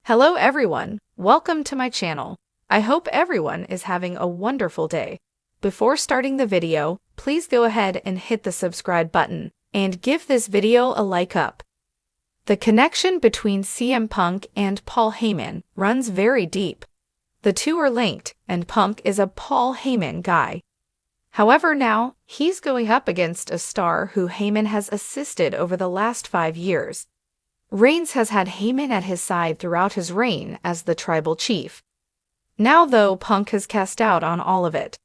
Hello everyone, welcome to my channel. I hope everyone is having a wonderful day. Before starting the video, please go ahead and hit the subscribe button and give this video a like up. The connection between CM Punk and Paul Heyman runs very deep. The two are linked, and Punk is a Paul Heyman guy. However, now he's going up against a star who Heyman has assisted over the last 5 years. Reigns has had Heyman at his side throughout his reign as the tribal chief. Now, though, Punk has cast out on all of it.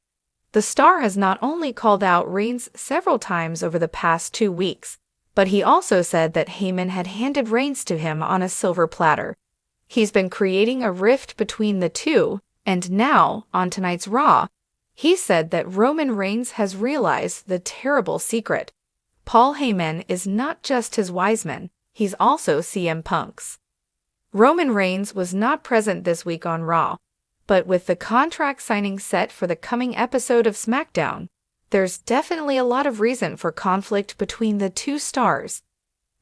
The star has not only called out Reigns several times over the past 2 weeks, but he also said that Heyman had handed Reigns to him on a silver platter. He's been creating a rift between the two, and now, on tonight's Raw, he said that Roman Reigns has realized the terrible secret. Paul Heyman is not just his wise man. He's also CM Punk's. Roman Reigns was not present this week on Raw, but with the contract signing set for the coming episode of SmackDown, there's definitely a lot of reason for conflict between the two stars.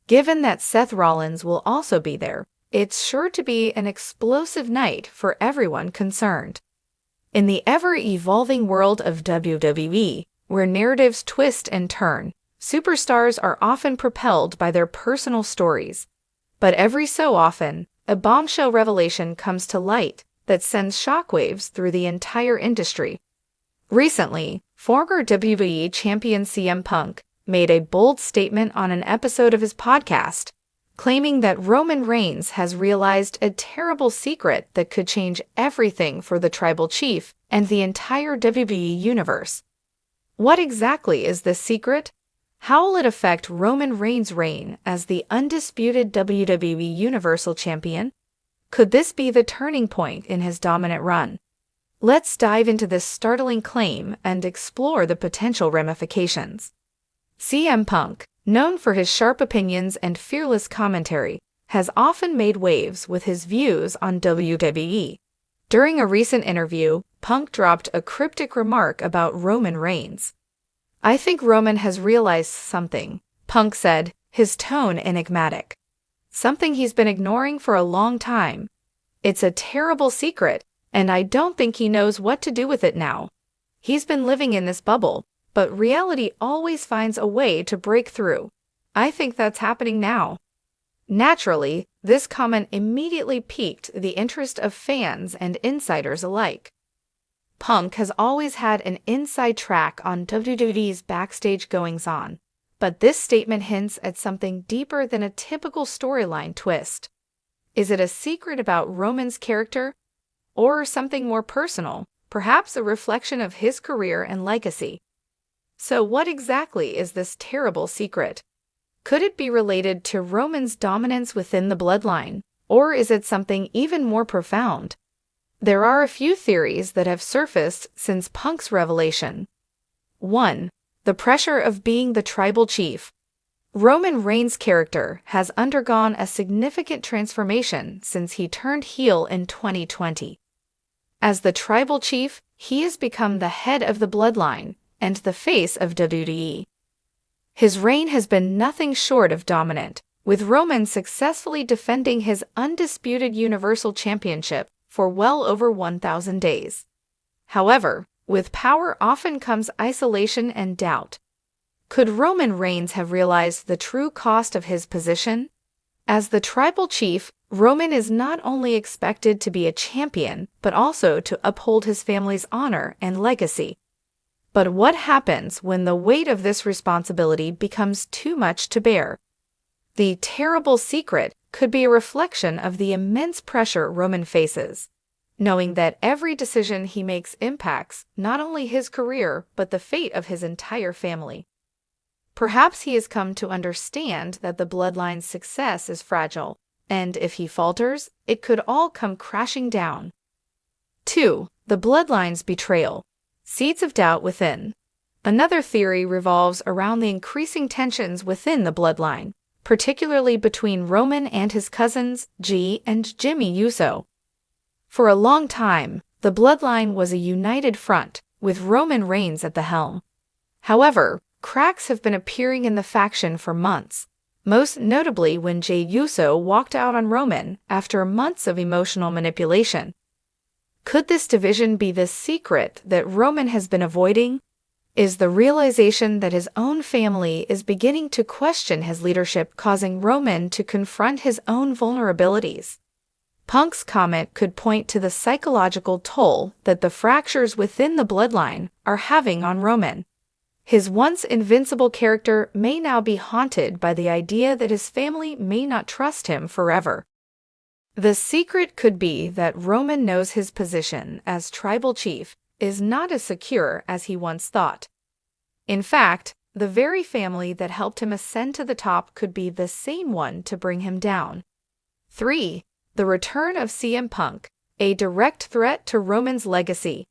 Given that Seth Rollins will also be there, it's sure to be an explosive night for everyone concerned. In the ever-evolving world of WWE, where narratives twist and turn, superstars are often propelled by their personal stories. But every so often, a bombshell revelation comes to light that sends shockwaves through the entire industry. Recently, former WWE champion CM Punk made a bold statement on an episode of his podcast, claiming that Roman Reigns has realized a terrible secret that could change everything for the tribal chief and the entire WWE Universe. What exactly is this secret? How will it affect Roman Reigns' reign as the undisputed WWE Universal Champion? Could this be the turning point in his dominant run? Let's dive into this startling claim and explore the potential ramifications. CM Punk, known for his sharp opinions and fearless commentary, has often made waves with his views on WWE. During a recent interview, Punk dropped a cryptic remark about Roman Reigns. "I think Roman has realized something," Punk said, his tone enigmatic. "Something he's been ignoring for a long time. It's a terrible secret, and I don't think he knows what to do with it now. He's been living in this bubble, but reality always finds a way to break through. I think that's happening now." Naturally, this comment immediately piqued the interest of fans and insiders alike. Punk has always had an inside track on WWE's backstage goings-on, but this statement hints at something deeper than a typical storyline twist. Is it a secret about Roman's character, or something more personal, perhaps a reflection of his career and legacy? So what exactly is this terrible secret? Could it be related to Roman's dominance within the bloodline, or is it something even more profound? There are a few theories that have surfaced since Punk's revelation. 1. The pressure of being the tribal chief. Roman Reigns' character has undergone a significant transformation since he turned heel in 2020. As the tribal chief, he has become the head of the bloodline and the face of WWE. His reign has been nothing short of dominant, with Roman successfully defending his undisputed Universal Championship for well over 1,000 days. However, with power often comes isolation and doubt. Could Roman Reigns have realized the true cost of his position? As the tribal chief, Roman is not only expected to be a champion, but also to uphold his family's honor and legacy. But what happens when the weight of this responsibility becomes too much to bear? The terrible secret could be a reflection of the immense pressure Roman faces, knowing that every decision he makes impacts not only his career but the fate of his entire family. Perhaps he has come to understand that the bloodline's success is fragile, and if he falters, it could all come crashing down. 2. The bloodline's betrayal. Seeds of doubt within. Another theory revolves around the increasing tensions within the bloodline, particularly between Roman and his cousins, G and Jimmy Uso. For a long time, the bloodline was a united front, with Roman Reigns at the helm. However, cracks have been appearing in the faction for months. most notably when Jey Uso walked out on Roman after months of emotional manipulation. Could this division be the secret that Roman has been avoiding? Is the realization that his own family is beginning to question his leadership causing Roman to confront his own vulnerabilities? Punk's comment could point to the psychological toll that the fractures within the bloodline are having on Roman. His once invincible character may now be haunted by the idea that his family may not trust him forever. The secret could be that Roman knows his position as tribal chief is not as secure as he once thought. In fact, the very family that helped him ascend to the top could be the same one to bring him down. 3. The return of CM Punk, a direct threat to Roman's legacy.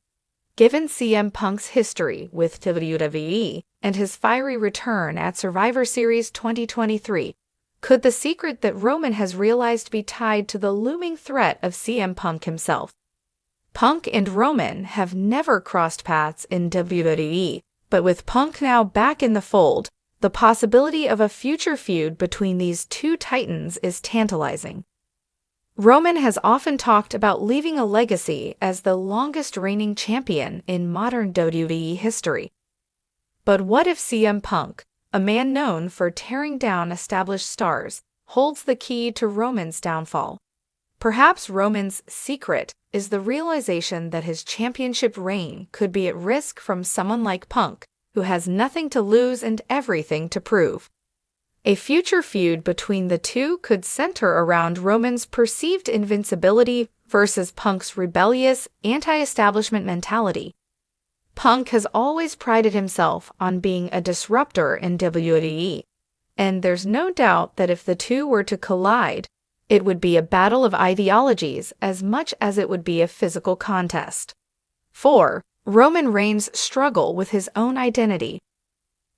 Given CM Punk's history with WWE and his fiery return at Survivor Series 2023, could the secret that Roman has realized be tied to the looming threat of CM Punk himself? Punk and Roman have never crossed paths in WWE, but with Punk now back in the fold, the possibility of a future feud between these two titans is tantalizing. Roman has often talked about leaving a legacy as the longest reigning champion in modern WWE history. But what if CM Punk, a man known for tearing down established stars, holds the key to Roman's downfall? Perhaps Roman's secret is the realization that his championship reign could be at risk from someone like Punk, who has nothing to lose and everything to prove. A future feud between the two could center around Roman's perceived invincibility versus Punk's rebellious, anti-establishment mentality. Punk has always prided himself on being a disruptor in WWE, and there's no doubt that if the two were to collide, it would be a battle of ideologies as much as it would be a physical contest. 4. Roman Reigns' struggle with his own identity.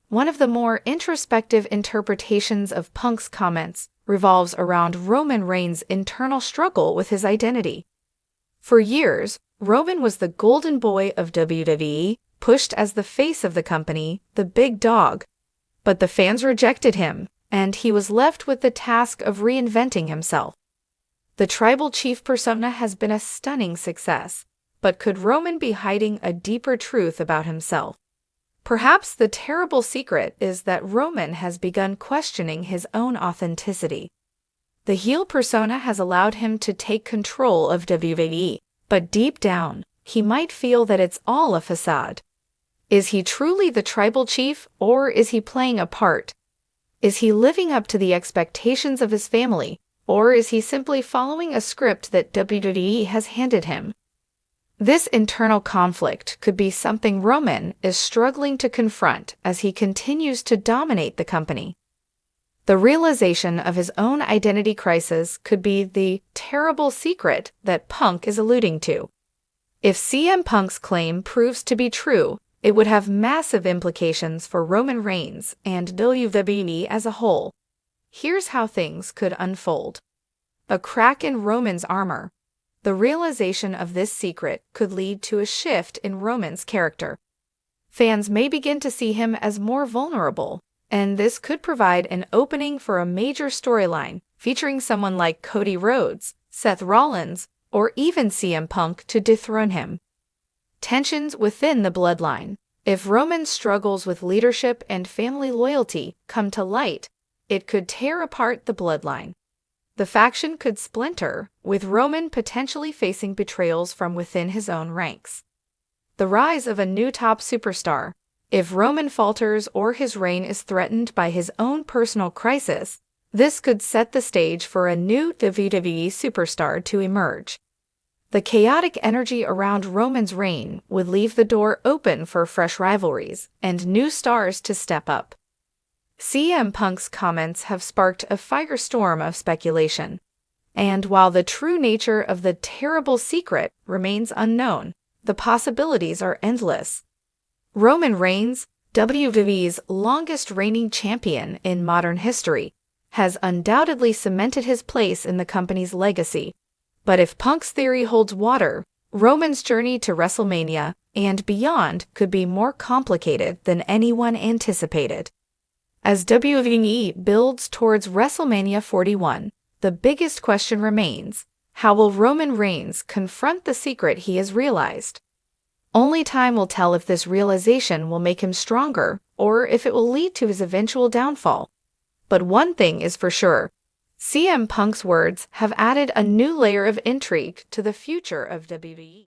One of the more introspective interpretations of Punk's comments revolves around Roman Reigns' internal struggle with his identity. For years, Roman was the golden boy of WWE, pushed as the face of the company, the big dog. But the fans rejected him, and he was left with the task of reinventing himself. The tribal chief persona has been a stunning success, but could Roman be hiding a deeper truth about himself? Perhaps the terrible secret is that Roman has begun questioning his own authenticity. The heel persona has allowed him to take control of WWE, but deep down, he might feel that it's all a facade. Is he truly the tribal chief, or is he playing a part? Is he living up to the expectations of his family, or is he simply following a script that WWE has handed him? This internal conflict could be something Roman is struggling to confront as he continues to dominate the company. The realization of his own identity crisis could be the terrible secret that Punk is alluding to. If CM Punk's claim proves to be true, it would have massive implications for Roman Reigns and WWE as a whole. Here's how things could unfold. A crack in Roman's armor. The realization of this secret could lead to a shift in Roman's character. Fans may begin to see him as more vulnerable, and this could provide an opening for a major storyline featuring someone like Cody Rhodes, Seth Rollins, or even CM Punk to dethrone him. Tensions within the bloodline. If Roman's struggles with leadership and family loyalty come to light, it could tear apart the bloodline. The faction could splinter, with Roman potentially facing betrayals from within his own ranks. The rise of a new top superstar. If Roman falters or his reign is threatened by his own personal crisis, this could set the stage for a new WWE superstar to emerge. The chaotic energy around Roman's reign would leave the door open for fresh rivalries and new stars to step up. CM Punk's comments have sparked a firestorm of speculation, and while the true nature of the terrible secret remains unknown, the possibilities are endless. Roman Reigns, WWE's longest reigning champion in modern history, has undoubtedly cemented his place in the company's legacy. But if Punk's theory holds water, Roman's journey to WrestleMania and beyond could be more complicated than anyone anticipated. As WWE builds towards WrestleMania 41, the biggest question remains: how will Roman Reigns confront the secret he has realized? Only time will tell if this realization will make him stronger or if it will lead to his eventual downfall. But one thing is for sure: CM Punk's words have added a new layer of intrigue to the future of WWE.